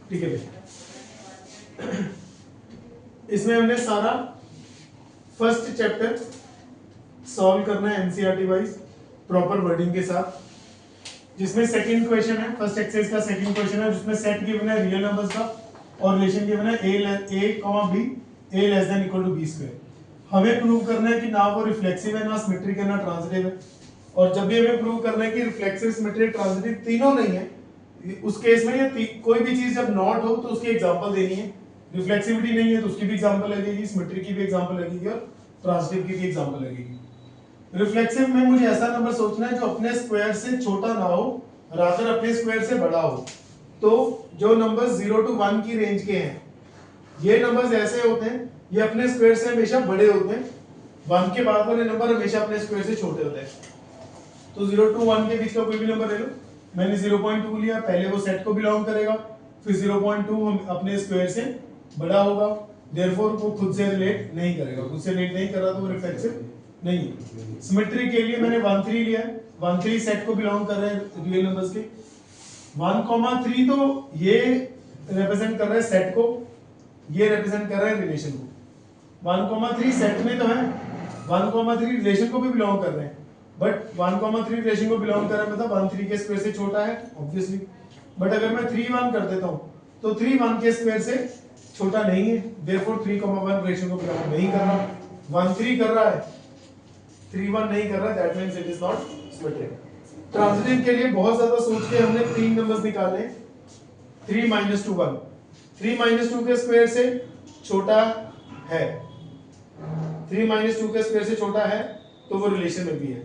ठीक है भैया, इसमें हमने सारा फर्स्ट चैप्टर सॉल्व करना है एनसीईआरटी वाइज प्रॉपर वर्डिंग के साथ, जिसमें सेकंड क्वेश्चन है, फर्स्ट एक्सरसाइज का सेकंड क्वेश्चन है, जिसमें सेट गिवन है रियल नंबर्स का और रिलेशन गिवन है a, b a less than equal to b square. हमें प्रूव करना है कि ना वो रिफ्लेक्सिव है, ना सिमेट्रिक है, ना ट्रांजिटिव है। और जब भी हमें प्रूव करना है कि रिफ्लेक्सिव, सिमेट्रिक, ट्रांजिटिव तीनों नहीं है, उस केस में ये कोई भी चीज जब नॉट हो तो उसकी एग्जांपल देनी है। रिफ्लेक्सिविटी नहीं है तो उसकी भी एग्जांपल लगेगी, सिमेट्रिक की भी एग्जांपल लगेगी और ट्रांजिटिव की भी एग्जांपल लगेगी। रिफ्लेक्सिव में मुझे ऐसा नंबर सोचना है जो अपने स्क्वायर से छोटा ना हो, रादर अपने स्क्वायर से बड़ा हो। तो जो नंबर 0 to 1 की रेंज के हैं, ये नंबर्स ऐसे होते हैं, ये अपने स्क्वायर से हमेशा बड़े होते हैं, 1 के बाद वाले नंबर हमेशा अपने स्क्वायर से छोटे होते हैं। तो 0 to 1 के बीच का कोई भी नंबर ले लो, मैंने 0.2 लिया, पहले वो सेट को बिलोंग करेगा, फिर 0.2 हम अपने स्क्वायर से बड़ा होगा, देयरफॉर वो खुद से रिलेट नहीं करेगा, खुद से रिलेट नहीं कर रहा तो वो रिफ्लेक्सिव नहीं है। सिमेट्री के लिए मैंने 1 3 लिया है, 1 3 सेट को बिलोंग कर रहे हैं रियल नंबर्स के। 1,3 तो ये रिप्रेजेंट कर रहा है सेट को, ये रिप्रेजेंट कर रहा है रिलेशन को। 1,3 सेट में तो है, 1,3 रिलेशन को भी बिलोंग कर रहे हैं, बट 1,3 रिलेशन को बिलोंग कर रहा है मतलब 1 3 के स्क्वायर से छोटा है ऑब्वियसली। बट अगर मैं 3 1 कर देता हूं तो 3 1 के स्क्वायर से छोटा नहीं है, देयरफॉर 3,1 रिलेशन को बिलोंग नहीं कर रहा। 1 3 कर रहा है, 3 1 नहीं कर रहा, that means it is not symmetric. Transitive के लिए बहुत ज्यादा सोच के हमने 3 नंबर्स निकाले, 3 2 1। 3 2 के स्क्वायर से छोटा है, 3 2 के स्क्वायर से छोटा है तो वो रिलेशन में भी है।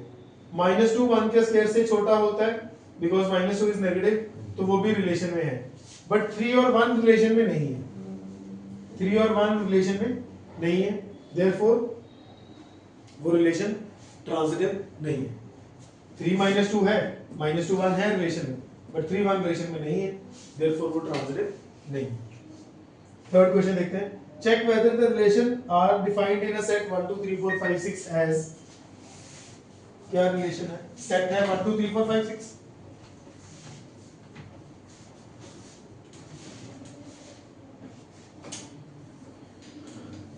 -2 1 के स्क्वायर से छोटा होता है बिकॉज -2 इज नेगेटिव, तो वो भी रिलेशन में है। बट 3 और 1 रिलेशन में नहीं है, 3 और 1 रिलेशन में नहीं है, देयरफॉर वो रिलेशन ट्रांजिटिव नहीं है। 3 2 है, -2 1 है रिलेशन में, बट 3 1 रिलेशन में नहीं है, देयरफॉर वो ट्रांजिटिव नहीं है। थर्ड क्वेश्चन देखते हैं, check whether the relation are defined in a set 1 2 3 4 5 6 as, क्या रिलेशन है, सेट है 1 2 3 4 5 6,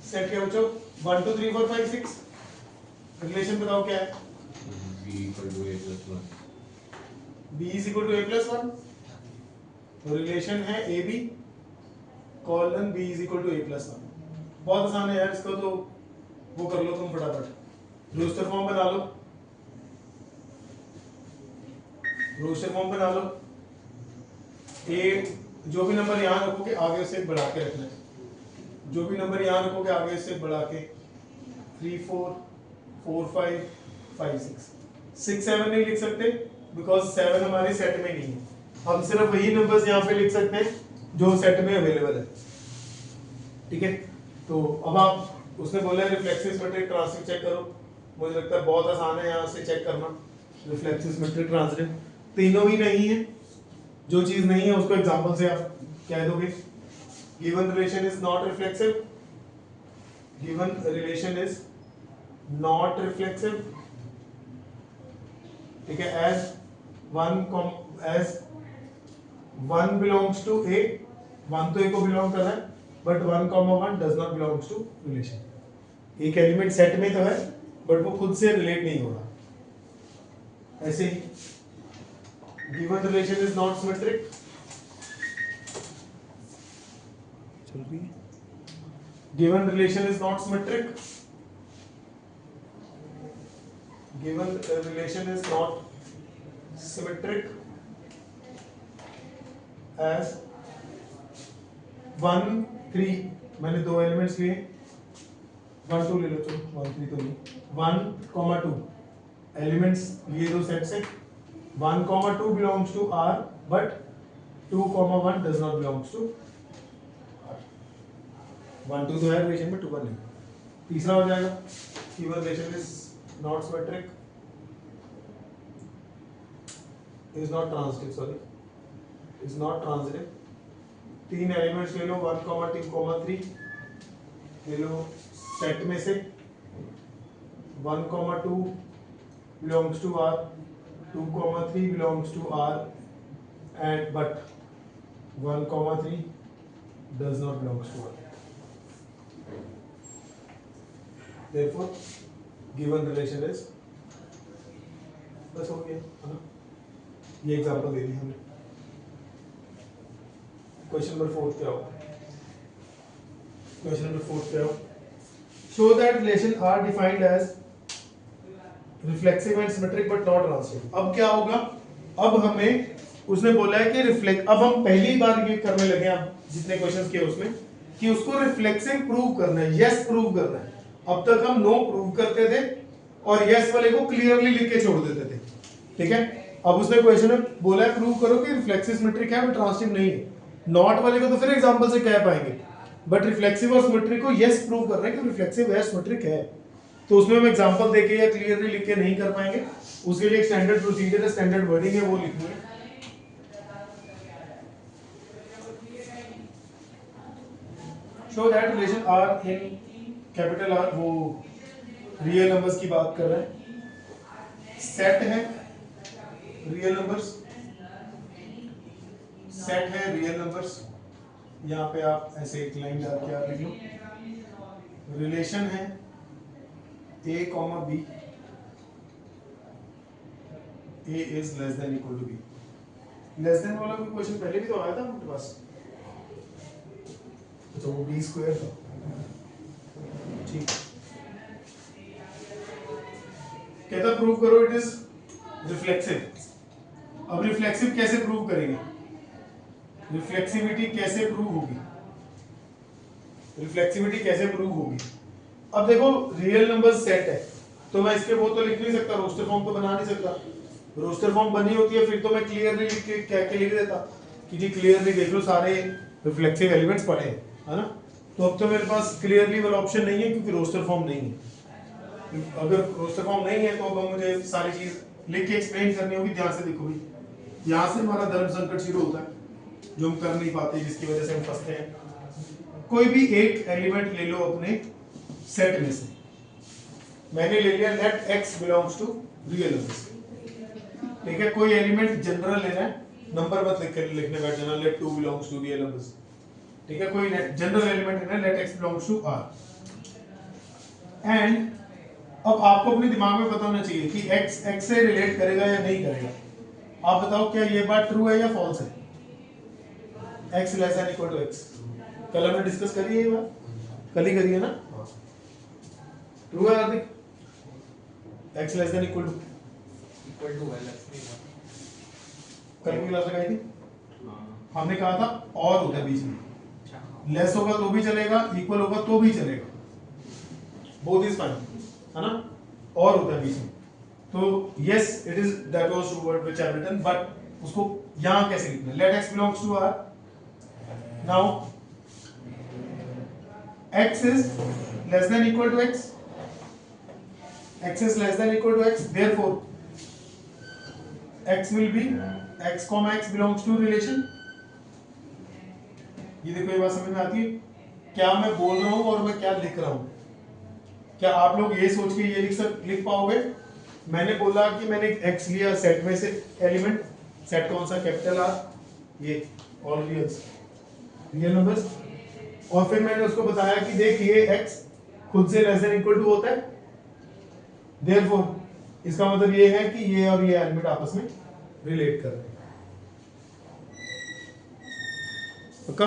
सेट क्या बच्चों 1 2 3 4 5 6, रिलेशन बताओ क्या है। b equal to a plus 1, b is equal to a plus 1, तो रिलेशन है ab colon b is equal to a plus 1। बहुत आसान है यार, इसका तो वो कर लो तुम फटाफट, रोस्टर फॉर्म बना लो, रोस्टर फॉर्म बना लो। ए जो भी नंबर यहाँ रखोगे आगे से बढ़ा के रखना है, जो भी नंबर यहाँ रखोगे आगे से बढ़ा के 3 4 4 5 5 6 6 7 नहीं लिख सकते बिकॉज 7 हमारे सेट में नहीं है, हम सिर्फ वही नंबर्स यहाँ पे लिख सकते हैं जो सेट में अवेलेबल है। ठीक है, तो अब आप उसने बोला है रिफ्लेक्सिव सिमेट्रिक ट्रांजिटिव चेक करो, मुझे लगता है बहुत आसान है यहाँ से चेक करना। रिफ्लेक्सिव सिमेट्रिक ट्रांजिटिव तीनों ही नहीं है, जो चीज नहीं है उसको एग्जांपल से आप कह दोगे। Given relation is not reflexive, given relation is not reflexive, ठीक है, as one belongs to A, one तो ए को बिलोंग कर रहा है, but 1,1 does not belongs to relation. एक एलिमेंट सेट में तो है बट वो खुद से रिलेट नहीं हो रहा। ऐसे ही given relation is not symmetric, चल रही है, given relation is not symmetric, given relation is not symmetric as 1 3, मैंने दो एलिमेंट्स लिए, 1 2 ले लो, चलो 1 3 तो नहीं, 1 2 एलिमेंट्स लिए दो सेट से, 1 2 belongs to R but 2 1 does not belongs to R। 1 2 तो है रिलेशन में, 2 1 नहीं। तीसरा हो जाएगा given relation is not symmetric, is not transitive, sorry is not transitive. तीन एलिमेंट्स ले लो 1 2 3 ले लो सेट में से, 1 2 belongs to R, 2 3 belongs to R, and but 1,3 does not belongs to R. Therefore, given relation is, बस हो गया है ना, ये एग्जांपल दे दी हमने। क्वेश्चन नंबर 4 क्या हो? क्वेश्चन नंबर 4 क्या हो? Show that relation are defined as reflexive and symmetric but not transitive. अब क्या होगा? अब हमें उसने बोला है कि रिफ्लेक्ट, अब हम पहली बार ये करने लगे हैं, अब जितने क्वेश्चंस किए उसमें, कि उसको रिफ्लेक्सिव प्रूव करना है, यस प्रूव करना है। अब तक हम नो प्रूव करते थे और यस वाले को क्लियरली लिख के छोड़ देते थे, ठीक है। अब उसने क्वेश्चन में बोला है प्रूव करो कि रिफ्लेक्सिव सिमेट्रिक है, ट्रांसिटिव नहीं है। नॉट वाले को तो फिर एग्जांपल से कह पाएंगे, बट रिफ्लेक्सिव और सिमेट्रिक को यस प्रूव कर रहे हैं कि रिफ्लेक्सिव है, सिमेट्रिक है। तो उसमें हम एग्जांपल देके या क्लियरली लिख के नहीं कर पाएंगे, उसके लिए एक स्टैंडर्ड प्रोसीजर है, स्टैंडर्ड वर्डिंग है, वो लिखनी है। Show that relation R in capital R, वो रियल नंबर्स की बात कर रहे हैं। सेट है रियल नंबर्स, सेट है रियल नंबर्स, यहाँ पे आप ऐसे एक लाइन डाल के आप लिख लो। रिलेशन है a comma B, a is less than equal to b। Less than वाला कोई क्वेश्चन पहले भी तो आया था हमारे पास, तो वो b स्क्वायर था, ठीक। कहता प्रूव करो इट इज रिफ्लेक्सिव। अब रिफ्लेक्सिव कैसे प्रूव करेंगे? रिफ्लेक्सिविटी कैसे प्रूव होगी? रिफ्लेक्सिविटी कैसे प्रूव होगी? अब देखो रियल नंबर सेट है, तो मैं इसके वो तो लिख नहीं सकता, रोस्टर फॉर्म तो बना नहीं सकता। रोस्टर फॉर्म बनी होती है फिर तो मैं क्लियरली लिख के क्या क्या लिख देता कि जी क्लियरली देख लो सारे रिफ्लेक्सिव एलिमेंट्स पड़े हैं, है ना। तो अब तो मेरे पास क्लियरली वाला ऑप्शन नहीं है क्योंकि रोस्टर फॉर्म नहीं है। अगर रोस्टर फॉर्म नहीं है तो अब मुझे सारी चीज लिख के एक्सप्लेन करनी होगी। ध्यान से देखो भाई, यहाँ से हमारा धर्म संकट शुरू होता है जो हम कर नहीं पाते, जिसकी वजह से हम फंसते हैं। कोई भी एक एलिमेंट ले लो अपने सेट में से, मैंने ले लिया let x belongs to real numbers, ठीक है। कोई एलिमेंट जनरल लेना है, नंबर मत लिखने बैठ जाना, let 2 belongs to real numbers, ठीक है। कोई जनरल एलिमेंट लेना है, let x belongs to r। And अब आपको अपने दिमाग में पता होना चाहिए कि x से रिलेट करेगा या नहीं करेगा। आप बताओ क्या ये बात ट्रू है या फॉल्स है? x less than equal to x, कल हमने डिस्कस करी है ये बात, कल ही करी है ना। ट्रू है Hardik? x less than equal to कल की क्लास लगाई थी, हमने कहा था और होता है बीच में, लेस होगा तो भी चलेगा, इक्वल होगा तो भी चलेगा, बोथ इज फाइन, है ना। और होता है बीच में, तो yes it is that was true word which I have written, but उसको यहां कैसे लिखना है? Let x belongs to r। Now x is less than equal to x. X is less than equal to x. Therefore, x will be x comma x belongs to relation. ये देखो ये बात समझ में आती है? क्या मैं बोल रहा हूँ और मैं क्या लिख रहा हूँ? क्या आप लोग ये सोच के ये लिख पाओगे? मैंने बोला कि मैंने x लिया सेट में से एलिमेंट, सेट कौन सा? कैपिटल R, ये ऑल रियल्स, रियल नंबर्स, और फिर मैंने उसको बताया कि देख ये x खुद से लेस देन इक्वल टू होता है, देयरफॉर इसका मतलब ये है कि ये और ये एलिमेंट आपस में रिलेट कर रहे हैं। पक्का?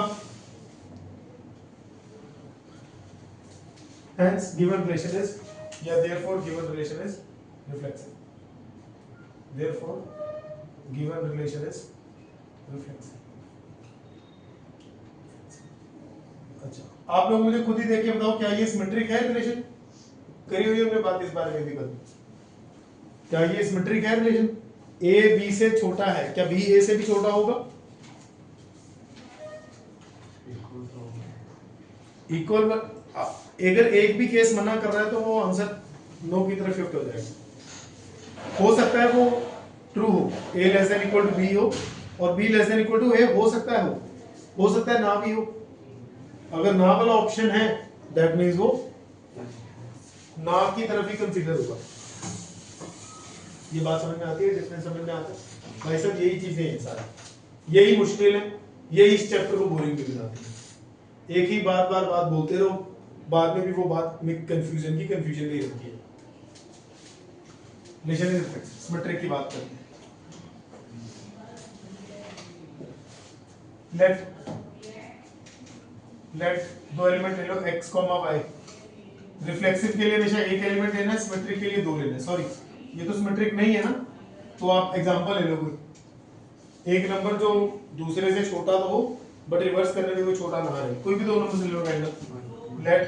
Hence given relation is, या therefore given relation is reflexive. Therefore given relation is reflexive. अच्छा, आप लोग मुझे खुद ही देख के बताओ क्या ये सिमेट्रिक है रिलेशन? करी हुई हमने बात इस बारे में भी कल। क्या ये सिमेट्रिक है रिलेशन? a b से छोटा है, क्या b a से भी छोटा होगा? इक्वल। अगर एक भी केस मना कर रहा है तो वो आंसर नो की तरफ शिफ्ट हो जाएगा। हो सकता है वो ट्रू हो, a less than equal to b हो और b less than equal to a, हो सकता है ना भी हो। अगर ना वाला ऑप्शन है दैट मींस वो ना की तरफ ही कंसीडर होगा। ये बात समझ में आती है? डिफरेंस समझ में आता है? भाई साहब यही चीजें हैं सारी, यही मुश्किल है, ये इस चैप्टर को बोरिंग भी बनाती है। एक ही बात बात बोलते रहो, बाद में भी वो बात में कंफ्यूजन नहीं रहती है। रिलेशन इज सिमेट्रिक की बात करते हैं। लेट दो एलिमेंट ले लो x, y। रिफ्लेक्सिव के लिए हमेशा एक एलिमेंट लेना है, सिमेट्रिक के लिए दो लेना है। सॉरी, ये तो सिमेट्रिक नहीं है ना, तो आप एग्जांपल ले लो कोई एक नंबर जो दूसरे से छोटा तो हो बट रिवर्स करने में कोई छोटा ना रहे, कोई भी दो नंबर से ले लो रैंडम। लेट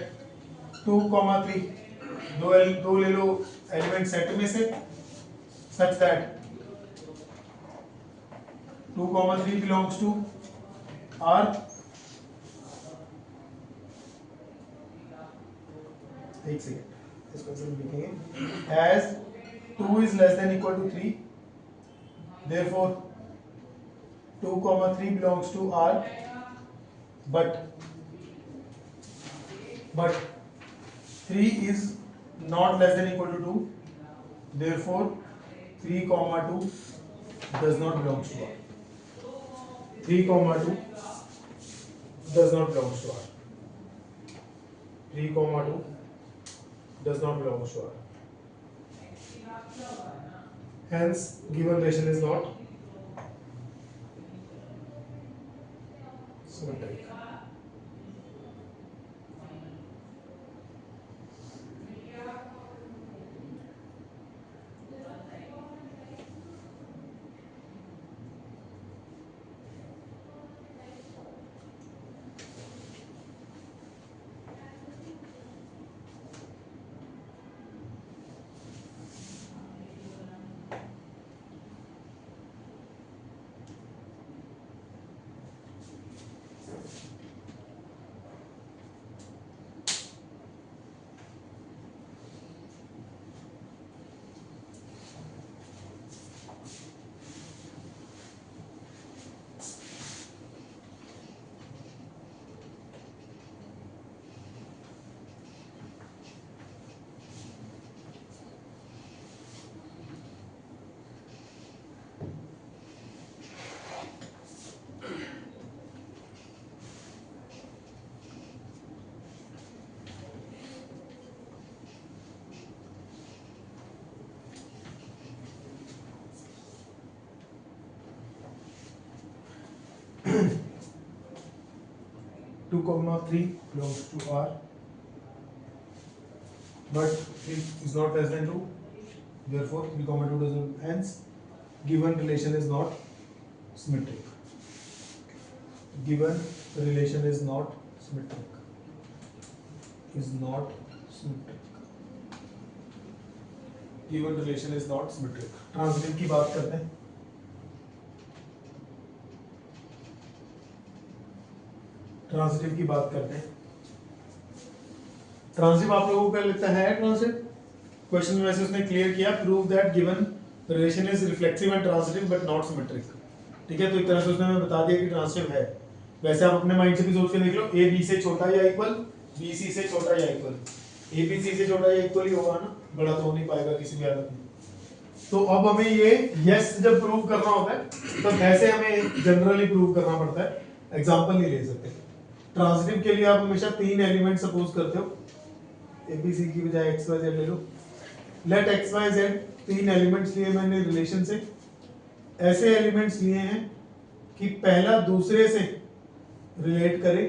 2, 3 दो ले लो एलिमेंट सेट में से such that 2, 3 belongs to R। एक सेकेंड, इसको ऐसे लिखेंगे as 2 is less than equal to 3, therefore 2, 3 belongs to R, but 3 is not less than equal to 2, therefore 3, 2 does not belongs to R. 3, 2 does not belongs to R. 3, 2 does not belong to R. Hence, given relation is not symmetric. Two, 3 belongs to R, but 3 is not less than 2, therefore 3, 2 doesn't. Hence, given relation is not symmetric. Given relation is not symmetric. Is not symmetric. Given relation is not symmetric. Transitive की बात करते हैं। Transitive की बात करते हैं। Transitive आप लोगों को लगता है ट्रांजिटिव क्वेश्चन में वैसे उसने क्लियर किया, prove that given relation is reflexive and transitive but not symmetric. ठीक है, तो एक तरह से उसने हमें बता दिया कि ट्रांजिटिव है। वैसे आप अपने माइंड से भी सोच के देख लो, ए बी से छोटा या इक्वल, बी सी से छोटा या इक्वल। ए बी सी से छोटा या इक्वल ही होगा ना, बड़ा तो हो नहीं पाएगा किसी भी हालत में। तो अब हमें ये यस जब प्रूव करना होता है तो कैसे हमें जनरली प्रूव करना पड़ता है, एग्जांपल नहीं ले सकते। ट्रांजिटिव के लिए आप हमेशा 3 एलिमेंट सपोज करते हो, ए बी सी की बजाय एक्स वाई जेड ले लो। Let x y z 3 elements लिए मैंने रिलेशन से। ऐसे एलिमेंट्स लिए हैं कि पहला दूसरे से रिलेट करे,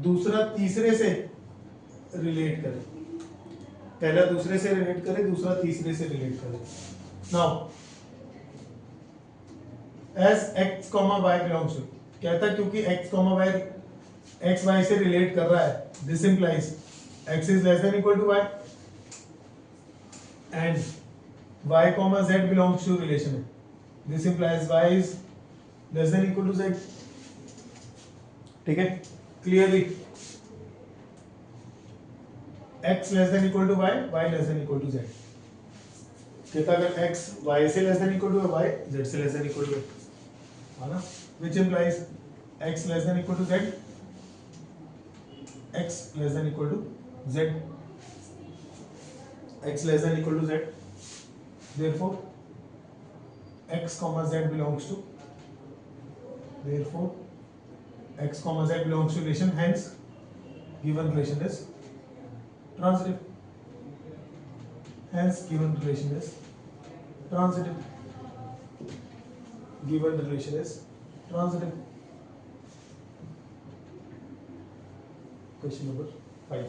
दूसरा तीसरे से रिलेट करे, पहला दूसरे से रिलेट करे, दूसरा तीसरे से रिलेट करे। Now as x comma y belongs to, कहता क्योंकि x comma y x y से रिलेट कर रहा है, this implies x is less than equal to y and y comma z belongs to relation है, this implies y is less than equal to z. ठीक है, clearly x less than equal to y, y less than equal to z। कहता अगर x y से less than equal to y, z से less than equal to है ना, which implies x less than equal to z, x less than equal to z, x less than equal to z, therefore x comma z belongs to, therefore x comma z belongs to relation, hence given relation is transitive. Hence given relation is transitive. Given relation is transitive. Question number 5.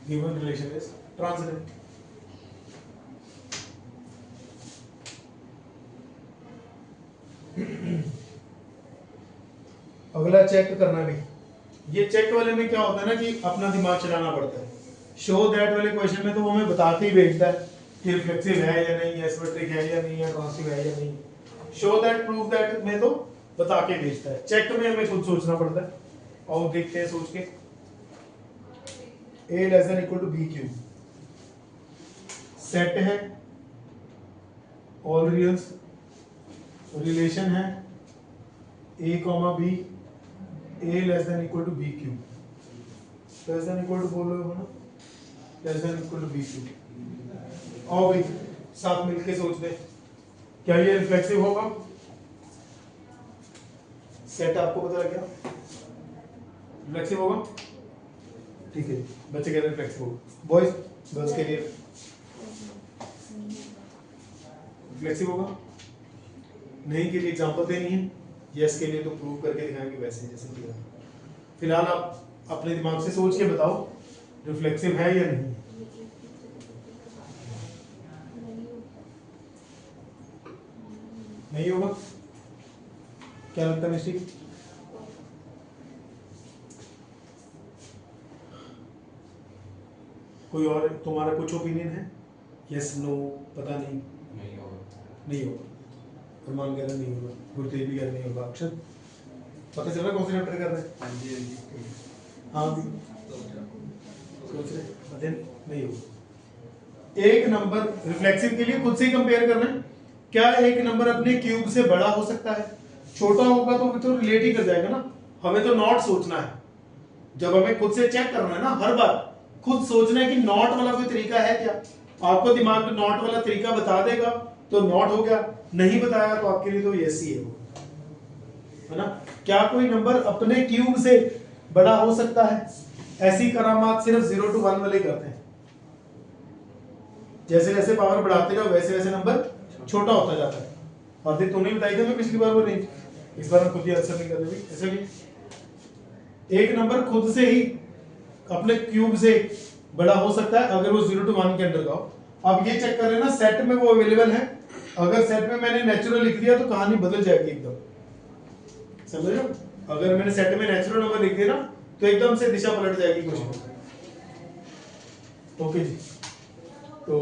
Given relation is transitive. अगला check करना भी, ये check वाले में क्या होता है ना कि अपना दिमाग चलाना पड़ता है। शो दैट वाले क्वेश्चन में तो वो हमें बता के ही भेजता है कि रिफ्लेक्सिव है या नहीं, एसिमेट्रिक है या नहीं, या ट्रांसिटिव है या नहीं। शो दैट प्रूव दैट में तो बता के भेजता है, चेक में हमें खुद सोचना पड़ता है। और देखते हैं सोच के, a less than equal to b cube set है, ऑल रियल्स, रिलेशन है a comma b, a less than equal to b cube, less than equal to बोल रहे हो ना, less than equal to b cube. और भी साथ मिलके सोच दे, क्या ये रिफ्लेक्सिव होगा? सेट आपको पता लग गया रिफ्लेक्सिव होगा, ठीक है। बच्चे कह रहे हैं रिफ्लेक्सिव होगा, बॉयज गर्ल्स के लिए रिफ्लेक्सिव होगा, नहीं के लिए एग्जांपल देनी है, यस के लिए तो प्रूव करके दिखाएंगे वैसे जैसे किया। फिलहाल आप अपने दिमाग से सोच के बताओ रिफ्लेक्सिव है या नहीं। नहीं होगा, क्या लगता है मिस्टी? कोई और तुम्हारा कुछ ओपिनियन है? यस नो पता नहीं? नहीं होगा। नहीं होगा, फरमान कह रहे नहीं होगा, गुरतेज भी कह रहे नहीं होगा। अक्षर पता चल रहा कौन से चैप्टर कर रहे हैं? हाँ भी सोच रहे पता नहीं होगा। एक नंबर रिफ्लेक्सिव के लिए खुद से ही कंपेयर करना है, क्या एक नंबर अपने क्यूब से बड़ा हो सकता है? छोटा होगा तो रिलेट ही कर जाएगा ना। हमें तो नॉट सोचना है, जब हमें खुद से चेक करना है ना, हर बार खुद सोचना है कि नॉट वाला कोई तरीका है क्या। आपको दिमाग में नॉट वाला तरीका बता देगा तो नॉट हो गया, नहीं बताया तो आपके लिए तो यस ही है ना। क्या कोई नंबर अपने क्यूब से बड़ा हो सकता है? ऐसी करामात सिर्फ 0 to 1 वाले करते हैं, जैसे जैसे पावर बढ़ाते जाओ वैसे वैसे नंबर छोटा होता जाता है। और देख तूने बताई थी मैं पिछली बार वो नहीं, इस बार हम खुद ही आंसर नहीं कर रहे, ऐसा नहीं। एक नंबर खुद से ही अपने क्यूब से बड़ा हो सकता है अगर वो 0 to 1 के अंदर का हो। अब ये चेक कर लेना सेट में वो अवेलेबल है, अगर सेट में मैंने नेचुरल लिख दिया तो कहानी बदल जाएगी एकदम, समझ रहे हो। अगर मैंने सेट में नेचुरल नंबर लिख दिया ना तो एकदम से दिशा पलट जाएगी क्वेश्चन। ओके जी, तो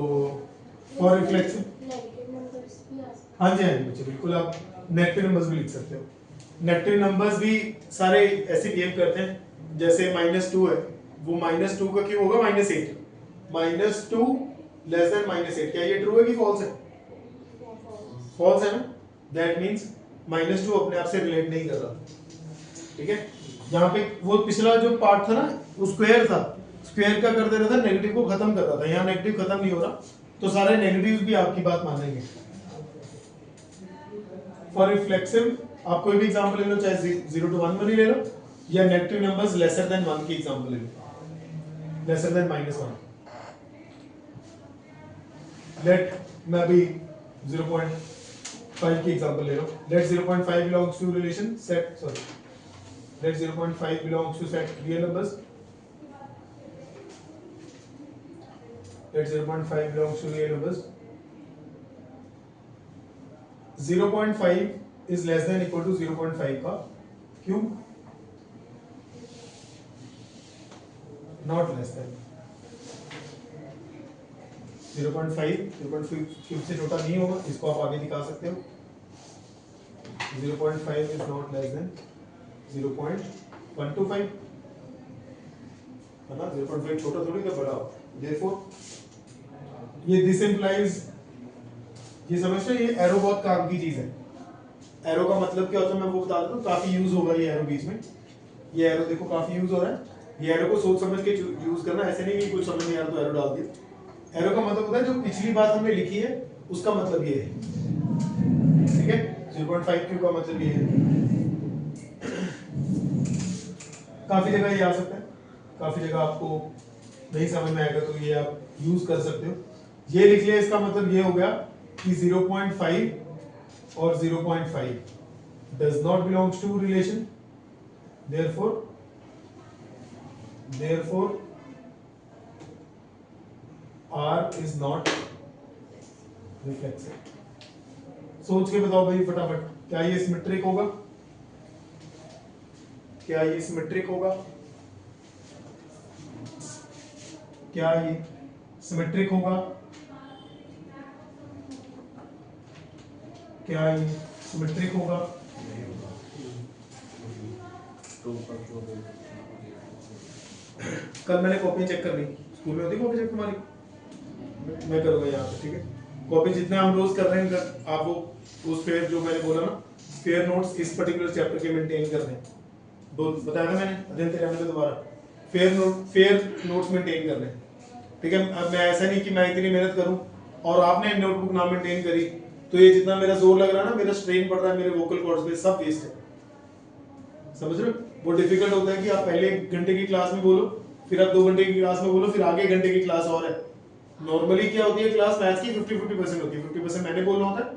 फॉर रिफ्लेक्शन हाँ जी बच्चे बिल्कुल, आप नेगेटिव नंबर्स भी लिख सकते हो। नेगेटिव नंबर्स भी सारे ऐसे बिहेव करते हैं, जैसे -2 है, वो -2 का क्यों होगा -8, -2 लेस देन -8, क्या ये ट्रू है कि फॉल्स है? फॉल्स है ना, दैट मींस -2 अपने आप से रिलेट नहीं कर रहा, ठीक है। यहाँ पे वो पिछला जो पार्ट था ना वो स्क्वायर था, स्क्वायर का कर दे रहा था, नेगेटिव को खत्म कर रहा था, यहाँ नेगेटिव खत्म नहीं हो रहा, तो सारे नेगेटिव भी आपकी बात मानेंगे। फॉर रिफ्लेक्सिव आप कोई भी एग्जांपल ले लो, चाहे 0 to 1 वाली ले लो या नेगेटिव नंबर्स लेसर देन 1 की एग्जांपल ले लो, लेसर देन -1। लेट मैं अभी 0.5 की एग्जांपल ले लो। Let 0.5 belongs to relation set, sorry let 0.5 belongs to set real numbers, let 0.5 belongs to real numbers. 0.5 is less than equal to 0.5 का cube, not less than 0.5 cube से छोटा नहीं होगा, इसको आप आगे दिखा सकते हो। 0.5 is not less than 0.125 है ना, 0.5 छोटा थोड़ी का बड़ा हो। Therefore ये this implies, ये समझते हो, ये एरो बहुत काम की चीज है। एरो का मतलब क्या होता है मैं वो बता देता हूँ, काफी यूज होगा ये एरो बीच में, ये एरो देखो काफी यूज हो रहा है। ये एरो को सोच समझ के यूज करना, ऐसे नहीं कि कुछ समझ नहीं आ रहा तो एरो डाल दिया। एरो का मतलब होता है जो पिछली बात हमने लिखी है उसका मतलब ये है, ठीक है। 0.5 क्यू का मतलब ये है। काफी जगह ये आ सकता है, काफी जगह आपको नहीं समझ में आएगा तो ये आप यूज कर सकते हो। ये लिख लिया, इसका मतलब ये हो गया कि 0.5 और 0.5 does not belongs to relation, therefore R is not reflexive। सोच के बताओ भाई फटाफट, क्या ये सिमेट्रिक होगा? क्या ये सिमेट्रिक होगा? क्या ये सिमेट्रिक होगा? क्या ये सिमेट्रिक होगा? कल मैंने कॉपी चेक कर ली, स्कूल में होती कॉपी चेक तुम्हारी? मैं करूंगा यहाँ पे, ठीक है? कॉपी जितना हम रोज कर रहे हैं आप वो उस पेयर जो मैंने बोला ना, पेयर नोट्स इस पर्टिकुलर चैप्टर के मेंटेन कर रहे हैं। दो बताया था मैंने अध्ययन तेरे में दोबारा, फेयर नोट्स मेंटेन कर रहे हैं, ठीक है? अब मैं ऐसा नहीं कि मैं इतनी मेहनत करूं और आपने नोटबुक ना मेंटेन करी तो ये जितना मेरा जोर लग रहा है ना, मेरा स्ट्रेन पड़ रहा है मेरे वोकल कॉर्ड्स पे, सब वेस्ट है। समझ रहे हो? वो डिफिकल्ट होता है कि आप पहले 1 घंटे की क्लास में बोलो, फिर आप 2 घंटे की क्लास में बोलो, फिर आगे 1 घंटे की क्लास और है। नॉर्मली क्या होती है क्लास मैथ्स की 50-50% होती है, 50% मैंने बोलना होता है,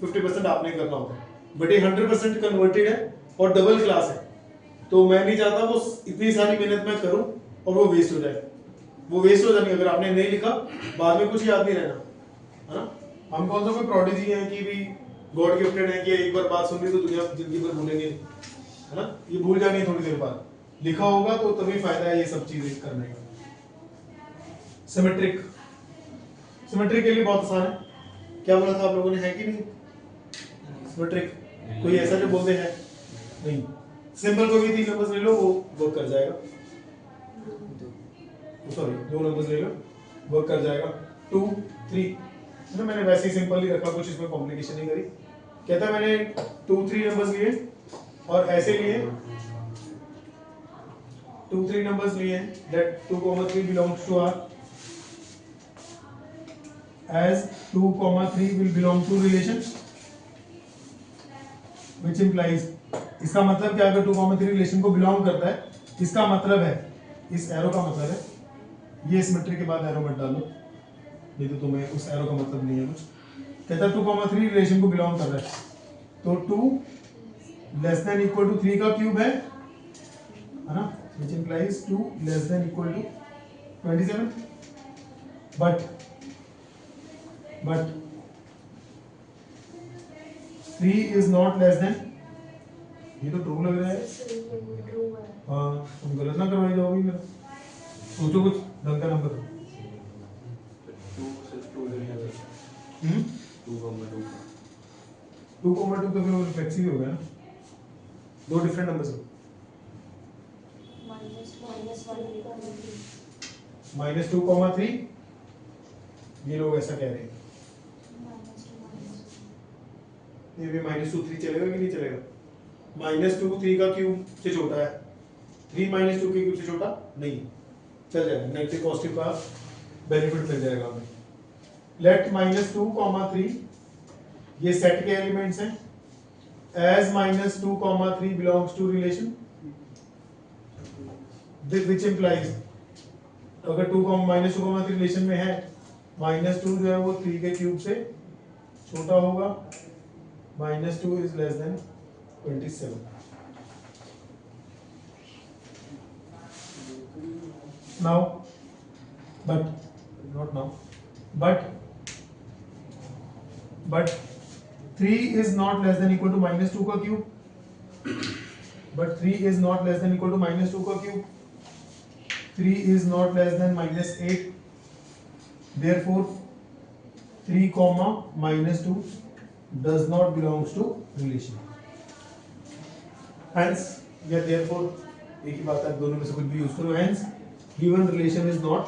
50% आपने करना होता है, बट ये 100% कन्वर्टेड है और डबल क्लास है। तो मैं नहीं चाहता वो इतनी सारी मेहनत मैं करूं और वो वेस्ट हो जाए। वो वेस्ट हो जाएगी अगर आपने नहीं लिखा, बाद में कुछ याद नहीं रहना, है ना? हम कौन सा कोई प्रोडिजी हैं कि भी गॉड गिफ्टेड है कि एक बार बात सुन ली तो दुनिया जिंदगी भर भूलेंगे, है ना? ये भूल जानी है थोड़ी देर बाद, लिखा होगा तो तभी फायदा है ये सब चीजें करने का। सिमेट्रिक, सिमेट्रिक के लिए बहुत आसान है। क्या बोला था आप लोगों ने, है कि नहीं? सिमेट्रिक कोई ऐसा जो बोलते हैं नहीं, सिंपल कोई भी 3 नंबर्स ले लो वो वर्क कर जाएगा। सॉरी 2 नंबर्स ले लो वर्क कर जाएगा। 2 3 ना, मैंने वैसे ही सिंपल ही रखा, कुछ इसमें कॉम्प्लिकेशन नहीं करी। कहता मैंने 2 3 नंबर्स लिए और ऐसे लिए 2 3 नंबर्स लिए that 2, 3 belongs to R as 2, 3 will belong to relation which implies, इसका मतलब क्या, अगर 2, 3 रिलेशन को बिलोंग करता है, इसका मतलब है, इस एरो का मतलब है, ये सिमेट्री के बाद एरो मत डालो, नहीं तो तुम्हें उस एरो का मतलब नहीं है कुछ। कहता है 2, 3 रिलेशन को बिलोंग कर रहा है, तो 2 लेस देन इक्वल टू 3 का क्यूब है ना, which implies 2 less than equal to 27, but 3 is not less than, ये तो ट्रू लग रहा है। हाँ, तुम गलत ना करवाई जाओगी मेरा, सोचो कुछ ढंग का नंबर। 2,2 तो फिर वो रिफ्लेक्सिव हो गया ना, 2 डिफरेंट नंबर्स हो। -2,3 ये लोग ऐसा कह रहे हैं, ये भी -2 3 चलेगा कि नहीं चलेगा? -2 3 का क्यूब से छोटा है, 3 -2 के क्यूब से छोटा नहीं, चल जाएगा, नेगेटिव पॉजिटिव का बेनिफिट मिल जाएगा हमें। लेट -2, 3 ये सेट के एलिमेंट्स हैं, as -2, 3 belongs to relation which implies, अगर 2, -2, 3 रिलेशन में है, -2 जो है वो 3 के क्यूब से छोटा होगा, -2 is less then 27। Now, but not now, but 3 is not less than equal to -2 का cube, but 3 is not less than equal to -2 का cube, 3 is not less than -8, therefore 3, -2 does not belongs to relation, hence या therefore एक ही बात है, दोनों में से कुछ भी यूज करो, hence given relation is not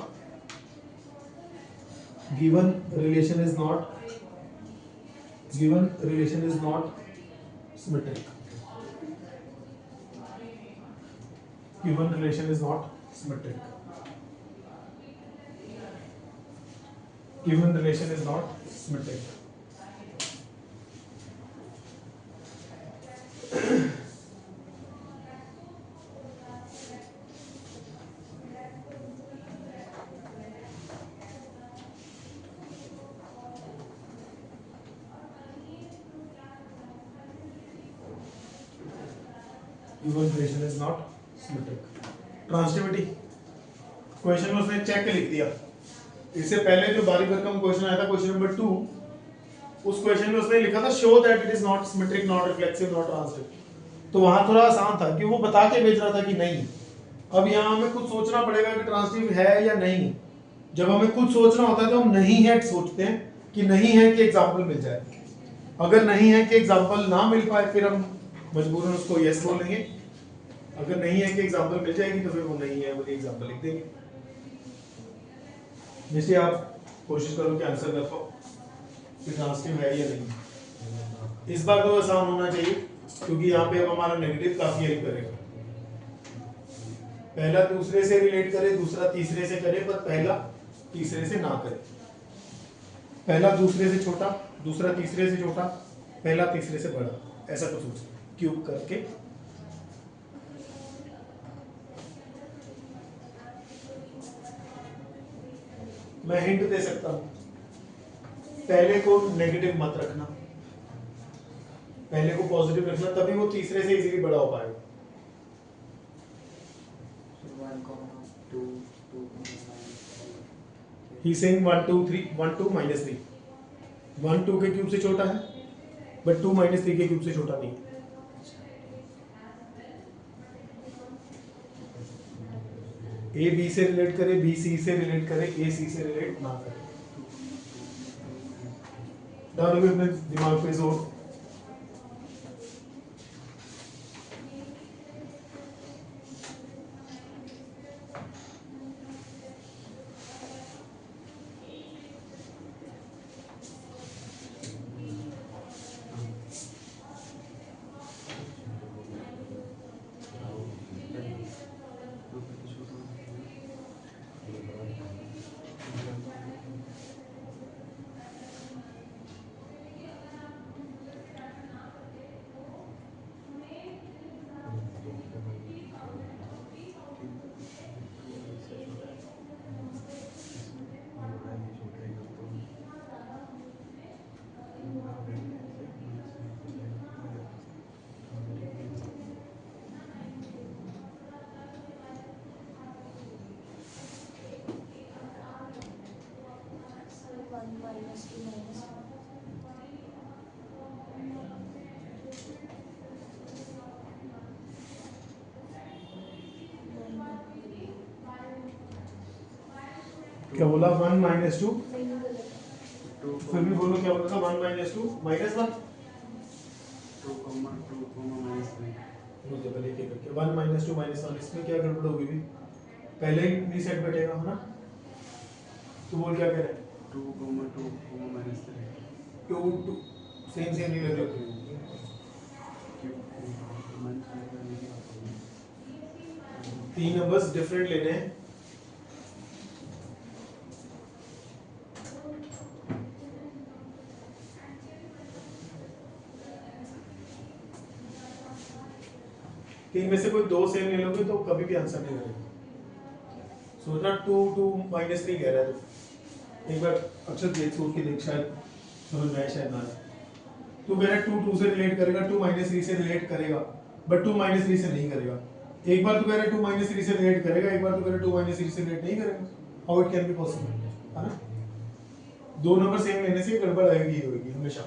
symmetric, given relation is not symmetric, given relation is not symmetric। Even question is not symmetric. Transitivity, question में उसने चेक लिख दिया। इससे पहले जो बारीक भरकम क्वेश्चन आया था क्वेश्चन नंबर 2, उस क्वेश्चन में उसने लिखा था show that it is not symmetric, not reflexive, not transitive. तो वहां थोड़ा आसान था कि वो बता के भेज रहा था कि नहीं। अब यहाँ हमें खुद सोचना पड़ेगा कि ट्रांसिटिव है या नहीं। जब हमें खुद सोचना होता है तो हम नहीं है सोचते हैं कि नहीं है कि एग्जाम्पल मिल जाए। अगर नहीं है कि एग्जाम्पल ना मिल पाए फिर हम मजबूरन उसको यस बोलेंगे। अगर नहीं है कि एग्जाम्पल मिल जाएगी तो फिर वो नहीं है बोलिए एग्जाम्पल लिख देंगे। जैसे आप कोशिश करो कि आंसर कर पाओ कि ट्रांसिटिव है या नहीं। इस बार तो आसान होना चाहिए क्योंकि यहाँ पे अब हमारा नेगेटिव काफी हेल्प करेगा। पहला दूसरे से रिलेट करे, दूसरा तीसरे से करे, पर पहला तीसरे से ना करे। पहला दूसरे से छोटा, दूसरा तीसरे से छोटा, पहला तीसरे से बड़ा, ऐसा कुछ सोच क्यूब करके। मैं हिंट दे सकता हूं, पहले को नेगेटिव मत रखना, पहले को पॉजिटिव रखना, तभी वो तीसरे से इजीली बड़ा हो पाएगा। ही सेइंग 1 2 3 1 2 minus 3, 1 2 के क्यूब से छोटा है बट 2 minus 3 के क्यूब से छोटा नहीं। ए बी से रिलेट करे, बी सी से रिलेट करे, ए सी से रिलेट ना करे। डालोगे अपने दिमाग पे जोर। क्या बोला 1 minus 2, फिर भी बोलो क्या बोला था 1 minus 2 minus 1, 2 minus 3। मुझे पहले क्या करके 1 minus 2 minus 1, इसमें क्या गड़बड़ होगी भी? पहले ही रीसेट बैठेगा है ना। तो बोल क्या कह रहे हैं 2 minus 3। 2 2 सेम नहीं लग रहा। तीन नंबर्स डिफरेंट लेने हैं। तीन में से कोई दो सेम ले लोगे तो कभी भी आंसर नहीं करेगा। सोचना 2 2 minus 3 कह रहा है तो एक बार अक्षर देख सोच के देख, शायद समझ में आए शायद ना आए। तू कह रहा है 2 2 से रिलेट करेगा, 2 minus 3 से रिलेट करेगा, बट 2 minus 3 से नहीं करेगा। एक बार तू कह रहा है 2 minus 3 से रिलेट करेगा, एक बार तू कह रहा है 2 minus 3 से रिलेट नहीं करेगा। How it can be possible, है ना। दो नंबर सेम लेने से गड़बड़ आएगी होगी हमेशा।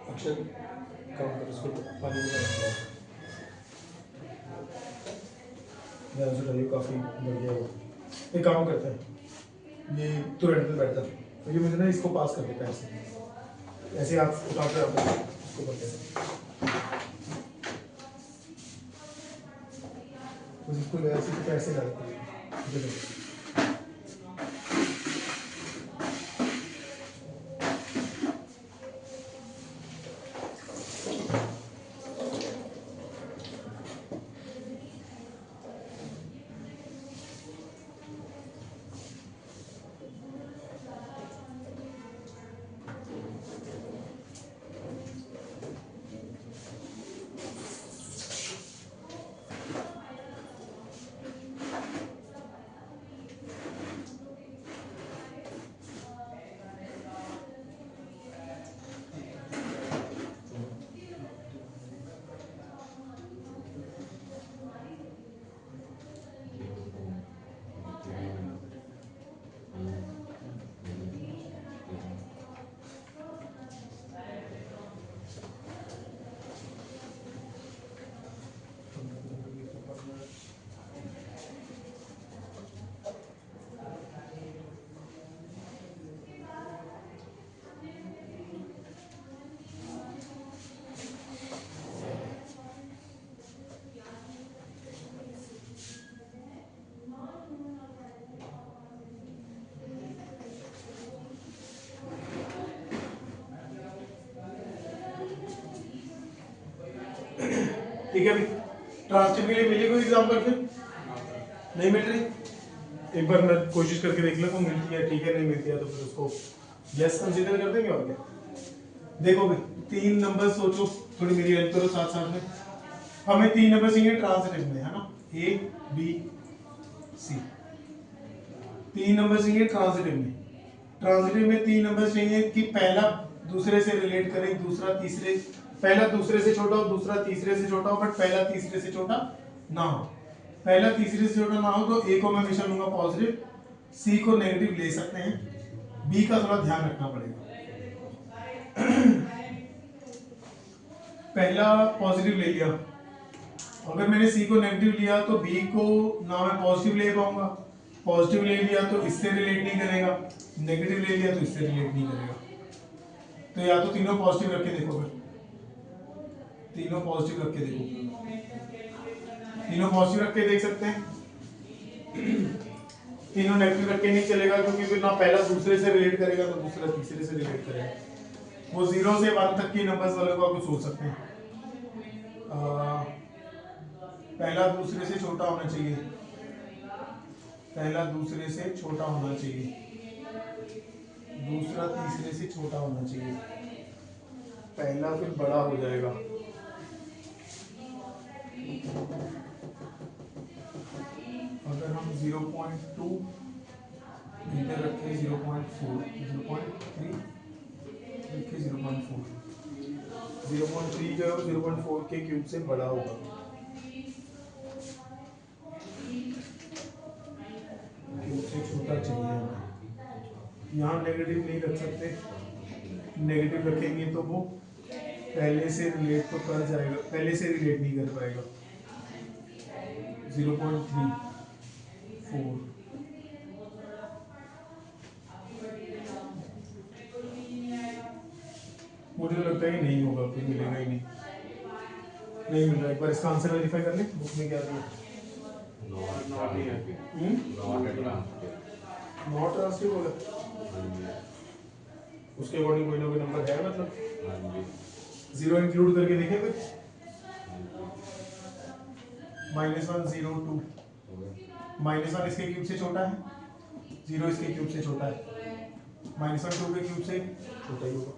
अक्षर कम कर, उसको पानी में रखो। मैं उसे डाली काफ़ी बढ़ गया वो। एक काम करते हैं, ये तुरंत में बैठता है तो ये मुझे ना इसको पास कर देता है ऐसे, ऐसे आप उठा कर आप इसको करते हैं कुछ इसको ऐसे ऐसे डालते हैं। ठीक है भाई, ट्रांजिटिव के लिए मिली कोई एग्जांपल फिर? नहीं मिल रही? एक बार मैं कोशिश करके देख लेता हूँ मिलती है, ठीक है, नहीं मिलती है तो फिर उसको यस कंसीडर कर देंगे और क्या। देखो भाई 3 नंबर सोचो, थोड़ी मेरी हेल्प करो साथ साथ में। हमें 3 नंबर चाहिए ट्रांजिटिव में, है ना, ए बी सी। 3 नंबर चाहिए ट्रांजिटिव में। ट्रांजिटिव में 3 नंबर चाहिए कि पहला दूसरे से रिलेट करे, दूसरा तीसरे, पहला दूसरे से छोटा हो, दूसरा तीसरे से छोटा हो, बट पहला तीसरे से छोटा ना हो। पहला तीसरे से छोटा ना हो तो ए को मैं हमेशा लूंगा पॉजिटिव, सी को नेगेटिव ले सकते हैं, बी का थोड़ा ध्यान रखना पड़ेगा। पहला पॉजिटिव ले लिया, अगर मैंने सी को नेगेटिव लिया तो बी को ना मैं पॉजिटिव ले पाऊंगा, पॉजिटिव ले लिया तो इससे रिलेट नहीं करेगा, नेगेटिव ले लिया तो इससे रिलेट नहीं करेगा। तो या तो तीनों पॉजिटिव रख के देखो, फिर तीनों पॉजिटिव रख के देखो, तीनों पॉजिटिव रख के देख सकते हैं। तीनों नेगेटिव रख के नहीं चलेगा, क्योंकि फिर ना पहला दूसरे से रिलेट करेगा तो दूसरा तीसरे से रिलेट करेगा। वो 0 से 1 तक की नंबर्स वाले को आप सोच सकते हैं। पहला दूसरे से छोटा होना चाहिए, पहला दूसरे से छोटा होना चाहिए, दूसरा तीसरे से छोटा होना चाहिए, पहला फिर बड़ा हो जाएगा। अगर हम 0.2 इधर रखें, 0.4, 0.3 रखें, 0.4, 0.3 जो है 0.4 के क्यूब से बड़ा होगा। क्यूब से छोटा चाहिए हमें। यहाँ नेगेटिव नहीं रख सकते, नेगेटिव रखेंगे तो वो पहले से रिलेट तो कर जाएगा, पहले से रिलेट नहीं कर पाएगा। 0.34 मुझे लगता है नहीं होगा, फिर मिलेगा ही नहीं, नहीं मिल रहा। एक बार इसका आंसर वेरीफाई कर ले, बुक में क्या दिया। नॉट ट्रांसलेट होगा, उसके अकॉर्डिंग कोई ना कोई नंबर है, मतलब 0 इंक्लूड करके देखें फिर। -1 0 2, -1 इसके क्यूब से छोटा है, 0 इसके क्यूब से छोटा है, -1 2 के क्यूब से छोटा ही होगा।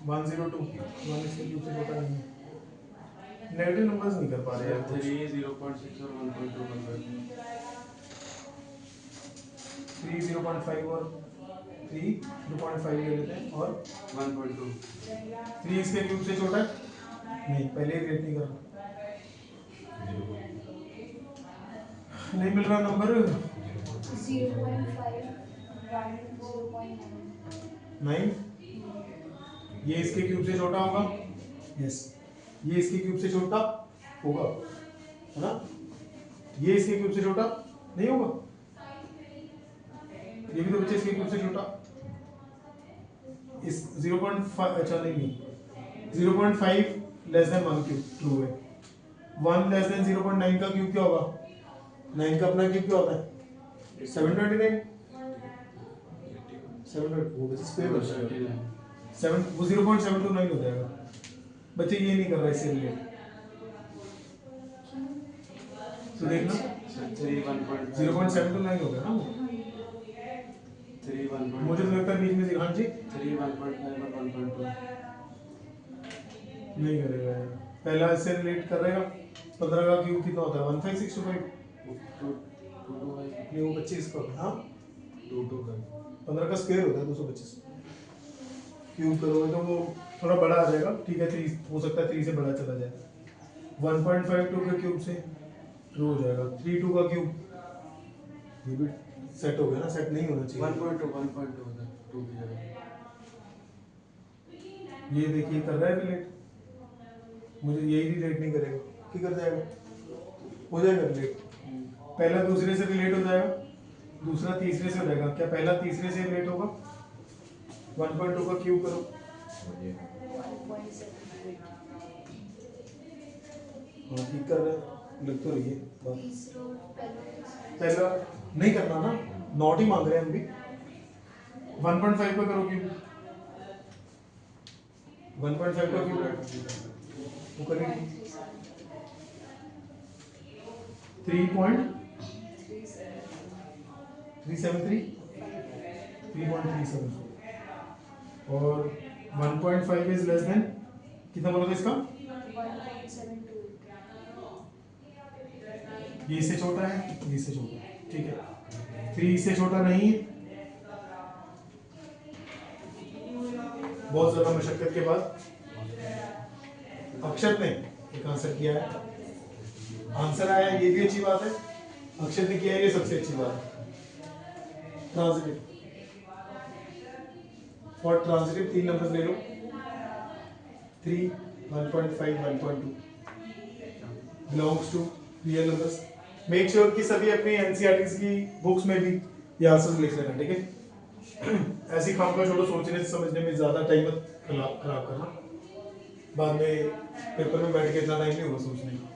1 0 2, 1 इसके क्यूब से छोटा नहीं है। नेगेटिव नंबर्स नहीं कर पा रहे यार। 3 0.6 और 1.2 3 0.5 और 3 0.5 ले लेते हैं, और 1.2 3 इसके क्यूब से छोटा है, नहीं, पहले ही रेट नहीं कर रहा, नहीं मिल रहा नंबर। 9, ये इसके क्यूब से छोटा होगा, यस, ये इसके क्यूब से छोटा होगा, है ना, ये इसके क्यूब से छोटा नहीं होगा, ये भी तो बच्चे इसके क्यूब से छोटा, इस 0.5, अच्छा नहीं, 0.5 लेस देन 1 क्यूब ट्रू है। 1 लेस देन 0.9 का क्यूब क्या होगा, 9 का अपना क्यूब क्या होता है, 729, 7 वो बस स्क्वायर हो जाएगा, 7 वो 0.729 हो जाएगा। बच्चे ये नहीं कर रहा इससे रिलेट, तो देखना 0.729 हो गया ना वो। 3 1.2 मुझे तो लगता है बीच में से, हाँ जी 3 1.5 और 1.2 नहीं करेगा यार, पहला इससे रिलेट कर रहेगा। 15 का क्यूब कितना होता है, 15625, ये वो 25 का, हाँ 15 का स्क्वायर होता है 225, क्यूब करोगे तो वो थोड़ा बड़ा आ जाएगा, ठीक है, 3 हो सकता है 3 से बड़ा चला जाए। 1.52 के क्यूब से ट्रू हो जाएगा, 32 का क्यूब, ये भी सेट हो गया ना, सेट नहीं होना चाहिए। 1.2 होता है 2 की जगह। ये देखिए कर रहा है रिलेट, मुझे यही रिलेट नहीं करेगा, क्या कर जाएगा, हो जाएगा रिलेट, पहला दूसरे से रिलेट हो जाएगा, दूसरा तीसरे से हो जाएगा, क्या पहला तीसरे से रिलेट होगा। 1.2 का क्यूब करो, हाँ ठीक कर रहे हैं, लग तो रही है बात। पहला नहीं करना ना, नॉट ही मांग रहे हैं हम भी। 1.5 पे करो क्यूब, 1.5 का क्यूब वो करेंगे 3.373 3.37 और 1.5 इज लेस देन कितना बोला था इसका? ये इससे छोटा है, ये इससे छोटा है, ठीक है। 3 इससे छोटा नहीं है। बहुत ज्यादा मशक्कत के बाद अक्षत ने एक आंसर किया है, आंसर आया, ये भी अच्छी बात है। अक्षत ने किया है, ये सबसे अच्छी बात है। ट्रांजिटिव, फॉर ट्रांजिटिव 3 नंबर ले लो, 3, 1.5, 1.2 belongs to real numbers. Make sure कि सभी अपनी एनसीईआरटी की बुक्स में भी ये आंसर लिख लेना, ठीक है। ऐसी काम का छोड़ो, सोचने से समझने में ज्यादा टाइम मत खराब करना, बाद में पेपर में बैठ के इतना टाइम नहीं होगा सोचने का।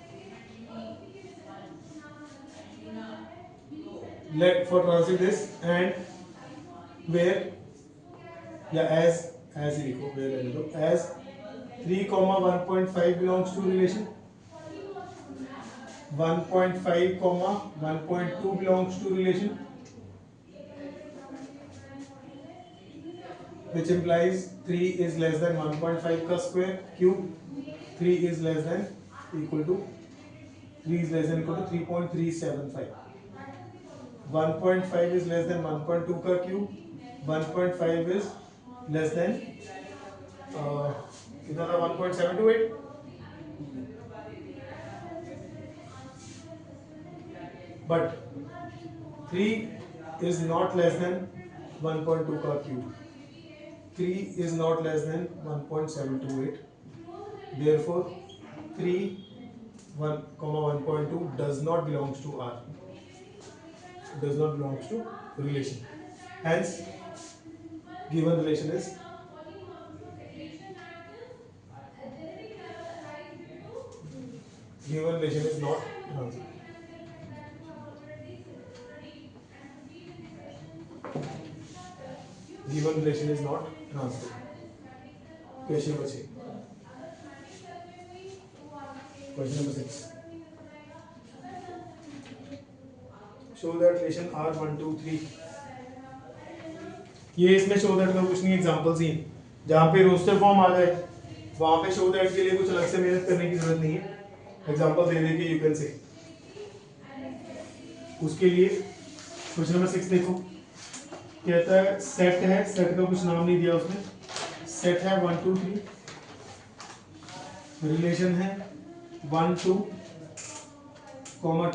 Let for translate this and where या एज ही लिखो, वेयर ले लो, as 3, 1.5 belongs to relation, 1.5, 1.2 belongs to relation, which implies 3 is less than 1.5 का square cube, 3 is less than equal to 3.375, 1.5 is less than 1.2 का cube, 1.5 is less than कितना था, 1.728, but 3 is not less than 1.2 का cube, 3 is not less than 1.728, therefore 3, 1, 1.2 does not belongs to R, does not belongs to relation. Hence given relation is not transitive. Given relation is not transitive. Question number 6. Question number 6. Show that relation R1, 2, 3. ये इसमें show that का कुछ नहीं, examples ही हैं। जहाँ पे roster form आ जाए वहाँ पे show that के लिए कुछ अलग से मेहनत करने की जरूरत नहीं है, एग्जांपल दे देके यू कैन से। उसके लिए क्वेश्चन नंबर 6 देखो, कहता है सेट है, सेट का कुछ नाम नहीं दिया उसने, सेट है 1, 2, 3, रिलेशन है 1, 2,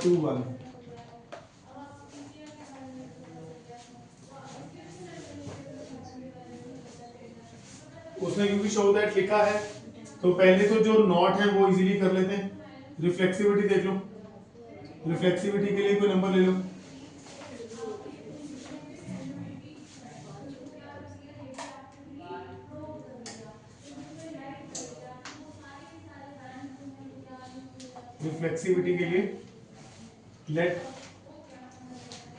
2, 1। उसने क्योंकि शो दैट लिखा है तो पहले तो जो नॉट है वो इजीली कर लेते हैं। रिफ्लेक्सिविटी देख लो, रिफ्लेक्सिविटी के लिए कोई नंबर ले लो, रिफ्लेक्सिविटी के लिए let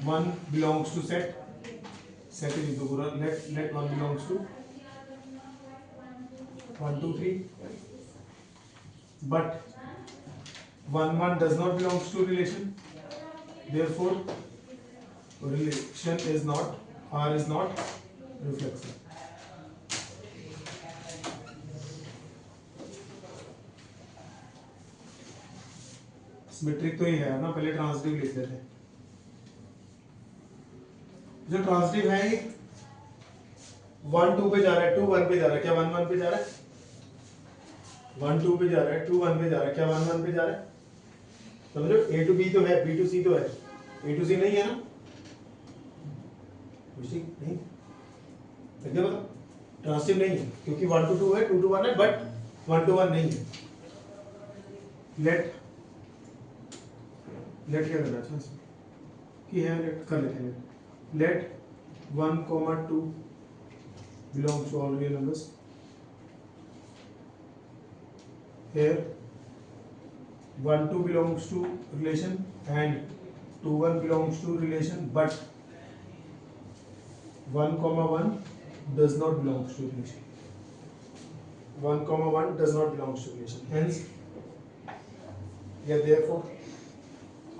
1 belongs to set, set is तो पूरा, let 1 belongs to 1, 2, 3, but 1, 1 does not belongs to relation, therefore relation is not, R is not reflexive. Symmetric तो ये है ना, पहले ट्रांजिटिव लिख लेते हैं। जो ट्रांजिटिव है 1, 2 पे जा रहा है, 2, 1 पे जा रहा है, क्या 1, 1 पे जा रहा है? 1, 2 पे जा रहा है, 2, 1 पे जा रहा है, क्या 1, 1 पे जा रहा है? समझो, A to B तो है, B to C तो है, A to C नहीं है ना? नहीं, क्या बताओ? ट्रांजिटिव नहीं है क्योंकि 1 to 2 है, 2 to 1 है, बट 1 to 1 नहीं है। लेट क्या करना है कि है, लेट कर लेते हैं, late 1, 2 belongs to all real numbers. Here 1, 2 belongs to relation and 2, 1 belongs to relation, but 1, 1 does not belongs to relation. 1, 1 does not belongs to relation. Hence या therefore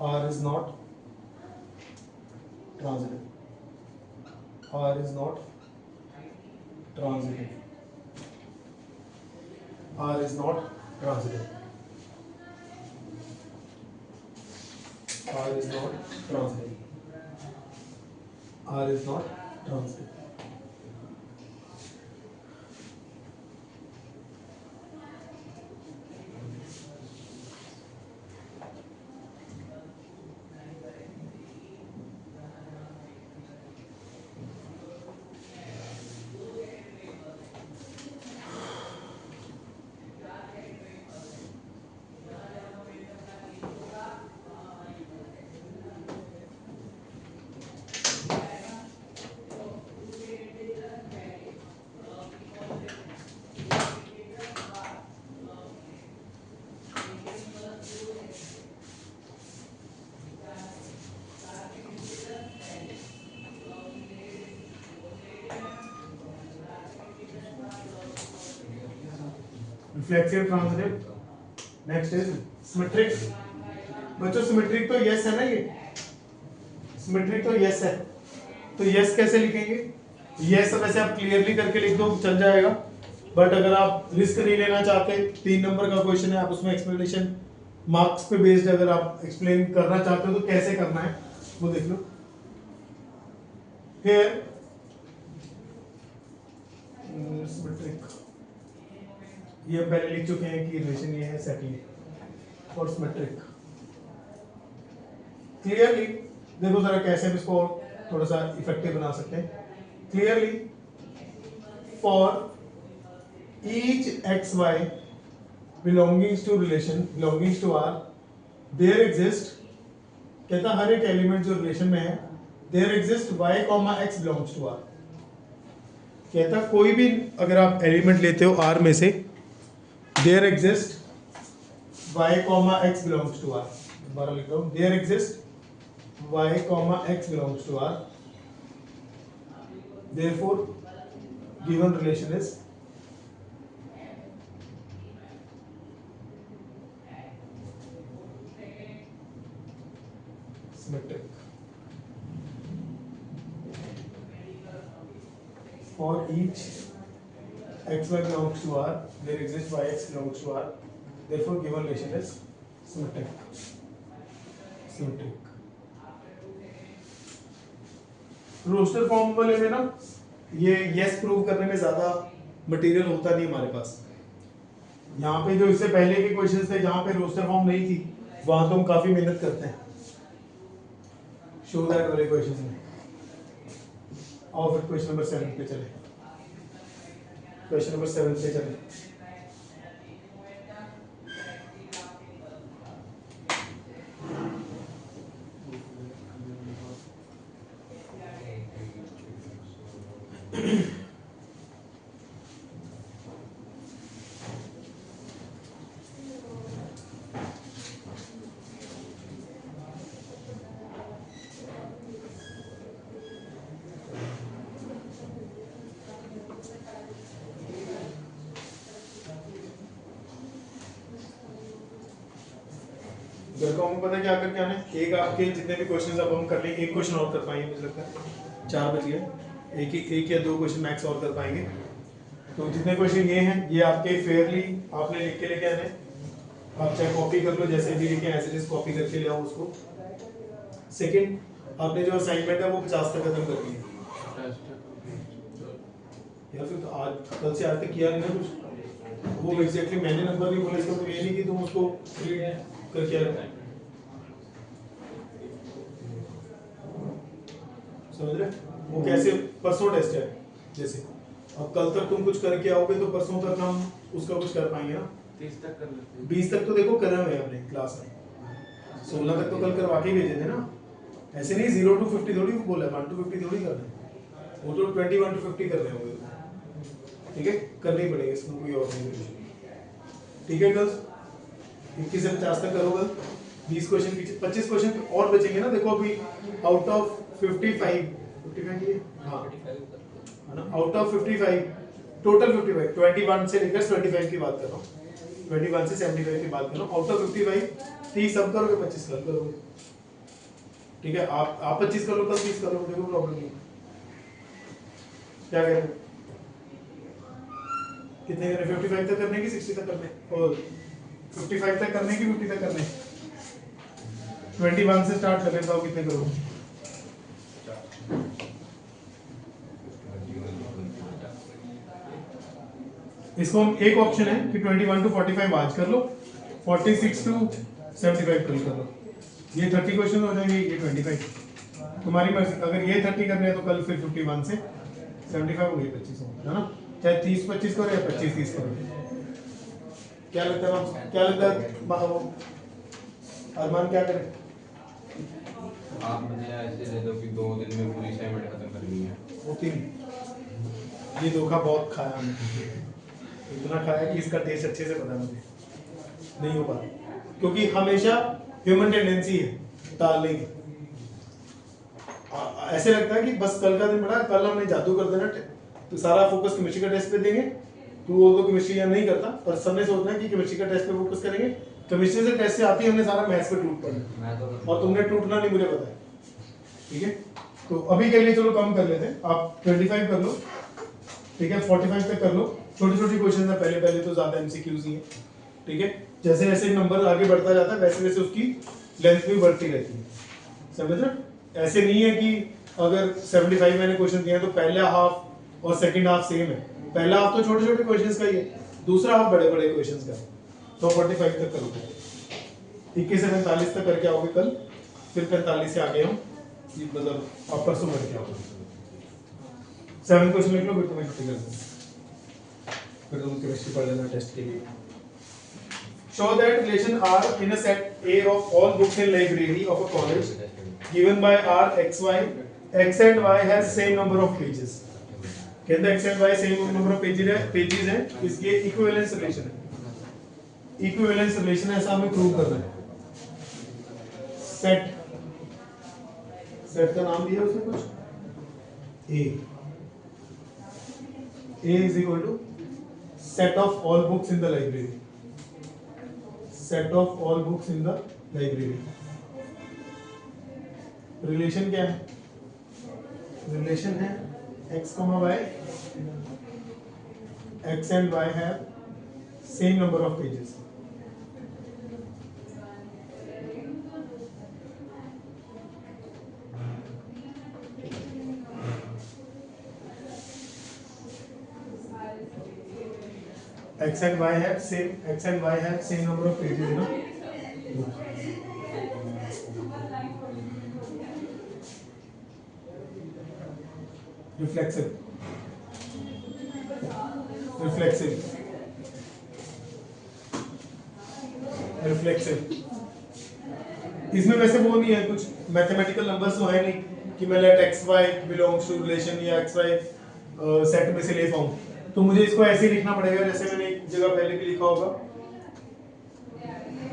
R is not transitive. R is not transitive. R is not transitive. R is not transitive. R is not transitive. Reflexive transitive. Next is symmetric. बच्चों symmetric तो yes है ना, ये symmetric तो yes है, तो yes कैसे लिखेंगे? यस वैसे आप क्लियरली करके लिख दो चल जाएगा, बट अगर आप रिस्क नहीं लेना चाहते, 3 नंबर का क्वेश्चन है, आप उसमें एक्सप्लेनेशन मार्क्स पे बेस्ड अगर आप एक्सप्लेन करना चाहते हो तो कैसे करना है वो देख लो। हियर सिमेट्रिक, ये पहले लिख चुके हैं कि रिलेशन ये है सेटिंग और सिमेट्रिक। क्लियरली देखो जरा कैसे हम इसको थोड़ा सा इफेक्टिव बना सकते हैं। Clearly for each X Y belongings to relation belongings to R there exist, कहता हर एक एलिमेंट जो रिलेशन में है there exist Y comma X belongs to R. कहता कोई भी अगर आप एलिमेंट लेते हो आर में से, there exist Y comma X belongs to R. दोबारा लिख रहा हूं, there exist y comma x belongs to R, therefore given relation is symmetric. For each x y belongs to R, there exists y x belongs to R, therefore given relation is symmetric. Symmetric. Roster form वाले में ना ये yes prove करने में ज्यादा material होता नहीं हमारे पास। यहाँ पे जो इससे पहले के क्वेश्चंस थे जहाँ पे रोस्टर फॉर्म नहीं थी, वहां तो हम काफी मेहनत करते हैं शो दैट वाले क्वेश्चंस में। और फिर क्वेश्चन नंबर 7 पे चले, क्वेश्चन नंबर 7 पे चले। घर को हमें पता है क्या करके आना है। एक आपके जितने भी क्वेश्चंस अब हम कर लेंगे, एक क्वेश्चन और कर पाएंगे मुझे लगता है, 4 बज गए, एक या 2 क्वेश्चन मैक्स और कर पाएंगे। तो जितने क्वेश्चन ये हैं ये आपके फेयरली आपने लिख के लेके आने, आप चाहे कॉपी कर लो जैसे भी लिखे ऐसे जैसे कॉपी करके ले आओ उसको। सेकंड, आपने जो असाइनमेंट है वो 50 तक खत्म कर दिया या फिर तो आज कल से आज तक किया नहीं ना कुछ, वो एग्जैक्टली मैंने नंबर नहीं बोला इसका, तो ये नहीं कि तुम उसको रीड करके आ रहे, समझ रहे? वो कैसे परसों टेस्ट है, जैसे अब कल तक तुम कुछ करके आओगे तो परसों तक हम उसका कुछ कर पाएंगे ना। 30 तक कर लेते हैं। 20 तक तो देखो कर रहे हैं अपने क्लास में, 16 तक तो कल करवा के भेजे थे ना। ऐसे नहीं 0 to 50 थोड़ी बोला, 1 to 50 थोड़ी कर रहे हैं, वो तो 21 to 50 कर रहे होंगे। ठीक है, करने ही पड़ेगा इसमें, कोई और नहीं। ठीक है गर्ल्स, 21 से 50 तक करो कल। 20 क्वेश्चन पीछे 25 क्वेश्चन और बचेंगे ना। देखो अभी आउट ऑफ 55 ये हाँ है ना, आउट ऑफ 55 टोटल 55 21 से लेकर 25 की बात कर रहा हूँ, 21 से 75 की बात कर रहा हूँ। आउट ऑफ 55 30 अब करोगे, 25 कल करोगे। ठीक है, आप 25 कर लो, कल 30 कर लो, देखो प्रॉब्लम नहीं है। क्या कह रहे हो? कितने करने, 55 तक करने की 60 तक करने, और 55 तक करने की 50 तक करने? 21 से स्टार्ट कर लेता हूँ, कितने करोगे? इसको हम एक ऑप्शन है कि 21 to 45 आज कर लो, 46 to 75 कल कर लो। ये 30 क्वेश्चन हो जाएंगे, ये 25। तुम्हारी मर्जी, अगर ये 30 करने हैं तो कल फिर 51 से 75 हो गई, 25 हो, है ना? चाहे 30-25 करो या 25-30 करो। क्या लगता है आपको? क्या लगता है अरमान, क्या करें? आप मुझे ऐसे दे दो कि 2 दिन में पूरी असाइनमेंट खत्म करनी है। होती नहीं। ये धोखा बहुत खाया हमने, इतना खाया कि इसका टेस्ट अच्छे से पता मुझे नहीं हो पाता, क्योंकि हमेशा ह्यूमन टेंडेंसी है टालने की। ऐसे लगता है कि बस कल का दिन पड़ा, कल हमने जादू कर देना, तो सारा फोकस केमिस्ट्री का टेस्ट पे देंगे। तो वो तो केमिस्ट्री यहाँ नहीं करता, पर सबने सोचना है कि केमिस्ट्री का टेस्ट पे फोकस करेंगे। केमिस्ट्री से टेस्ट से आती है, हमने सारा मैथ्स पे टूट पड़ना, और तुमने टूटना नहीं, मुझे पता है। ठीक है, तो अभी के लिए चलो कम कर लेते हैं, आप 25 कर लो। ठीक है, 45 तक कर लो। छोटी छोटी क्वेश्चन है, पहले पहले तो ज्यादा एमसीक्यूज ही है। ठीक है, जैसे जैसे नंबर आगे बढ़ता जाता है वैसे वैसे उसकी लेंथ भी बढ़ती रहती है, समझ रहे? ऐसे नहीं है कि अगर 75 मैंने क्वेश्चन दिए हैं तो पहला हाफ और सेकंड हाफ सेम है। पहला हाफ तो छोटे छोटे क्वेश्चंस का ही है, दूसरा हाफ बड़े बड़े क्वेश्चंस का है। तो 45 तक करोगे, 21 से 45 तक करके आओगे कल, फिर 45 से आगे हम मतलब आप परसों करके आओगे। 7 क्वेश्चन लिख लो, फिर तुम्हें छुट्टी कर दूँ, फिर तुम केमिस्ट्री पढ़ लेना टेस्ट के लिए। Show that relation R in a set A of all books in library of a college given by R x y, x and y has same number of pages. कहते हैं x and y same number of pages है, इसलिए equivalence relation है। Equivalence relation ऐसा हमें prove करना है। Set, set का नाम दिया उसने कुछ, A is equal to set of all books in the library, set of all books in the library। Relation क्या है? रिलेशन है x, y, x and y have same number of pages। x and y have same number of pages in a book। reflexive इसमें वैसे वो नहीं है, कुछ mathematical numbers तो है नहीं कि मैं let x Y belongs to relation या एक्स वाई सेट में से ले पाऊं। तो मुझे इसको ऐसे ही लिखना पड़ेगा जैसे मैंने एक जगह पहले भी लिखा होगा,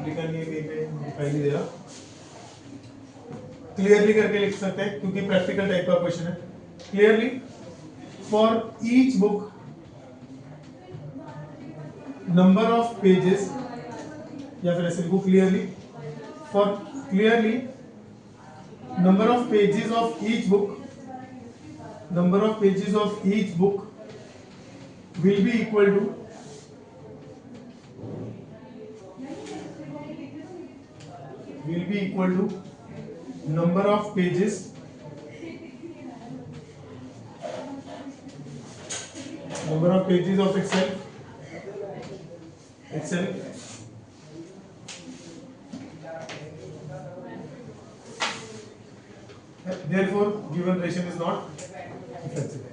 लिखा नहीं है कहीं पे, दिखाई नहीं दे रहा, क्लियरली करके लिख सकते हैं क्योंकि प्रैक्टिकल टाइप का क्वेश्चन है। Clearly for each book number of pages, या फिर ऐसे लिखो clearly number of pages of each book will be equal to number of pages of itself therefore given relation is not reflexive।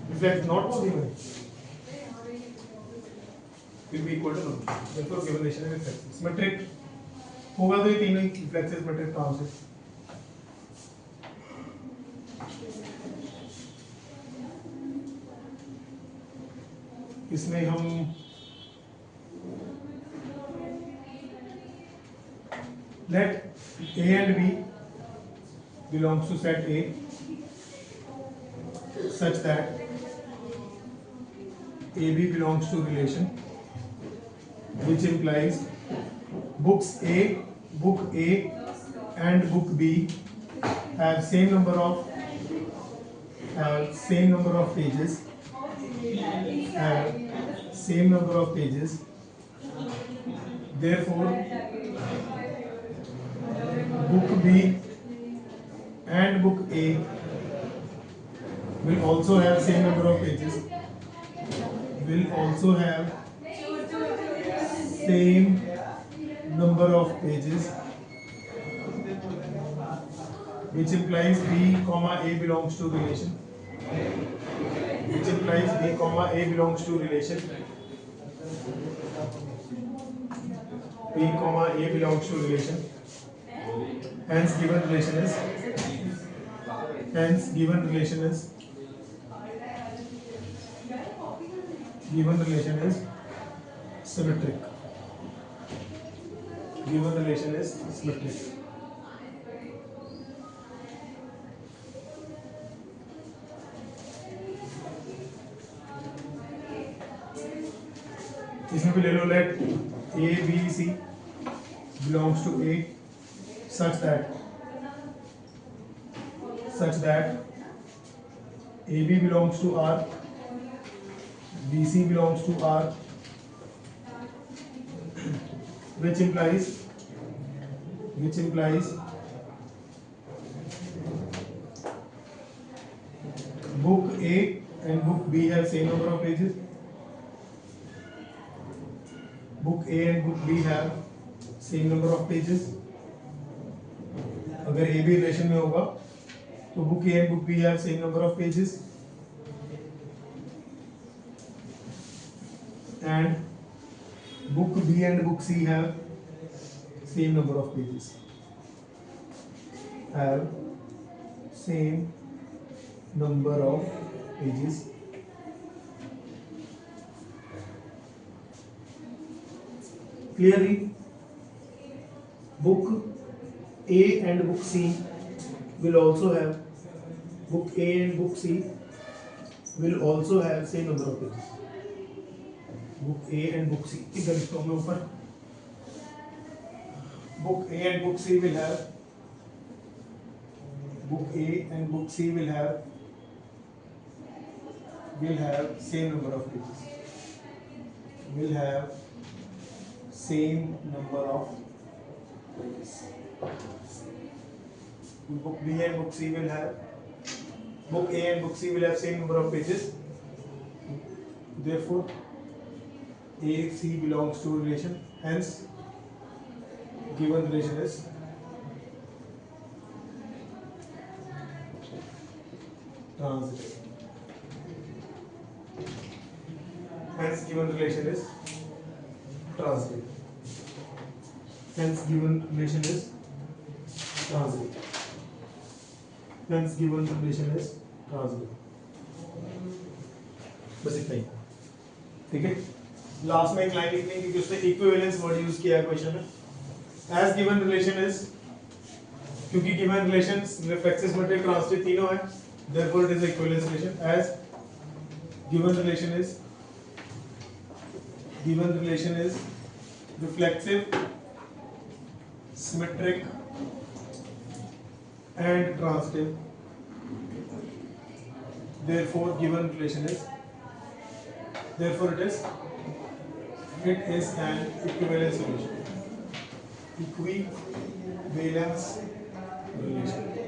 reflex not given will be equal to none, therefore given relation is reflexive। symmetric होगा तो ये तीनों ही reflexive symmetric कहाँ से? इसमें हम Let A and B belongs to set A such that AB belongs to relation, which implies book A and book B have same number of pages, have same number of pages. Therefore, book B and book A will also have same number of pages, will also have same number of pages, which implies B comma A belongs to relation, which implies B comma A belongs to relation, B comma A belongs to relation. Hence given relation is symmetric. Given relation is symmetric. इसमें भी ले लो, let A B C belongs to A such that AB belongs to R, BC belongs to R, which implies book A and book B have same number of pages. Book A and book B have same number of pages. अगर A B relation में होगा तो book A and book B have same number of pages, and book B and book C have same number of pages. Have same number of pages. Clearly, book A and book C will also have same number of pages. Book A and book C, इधर इसको मैं ऊपर, book A and book C will have same number of pages. Will have same number of pages. Book A and book C will have same number of pages. Therefore, A C belongs to relation. Hence, given relation is transitive. Hence, given relation is transitive. Hence, given relation is transitive. Hence, given relation is transitive. बस इतना ही, ठीक है। Last में एक line लिखनी है क्योंकि उसने इक्विवेलेंस वर्ड यूज किया है क्वेश्चन में। As given relation is, क्योंकि given relations reflexive, symmetric, transitive तीनों है, therefore it is equivalence relation. As given relation is reflexive, symmetric and transitive, therefore given relation is, therefore it is an equivalence relation. Equivalence relation.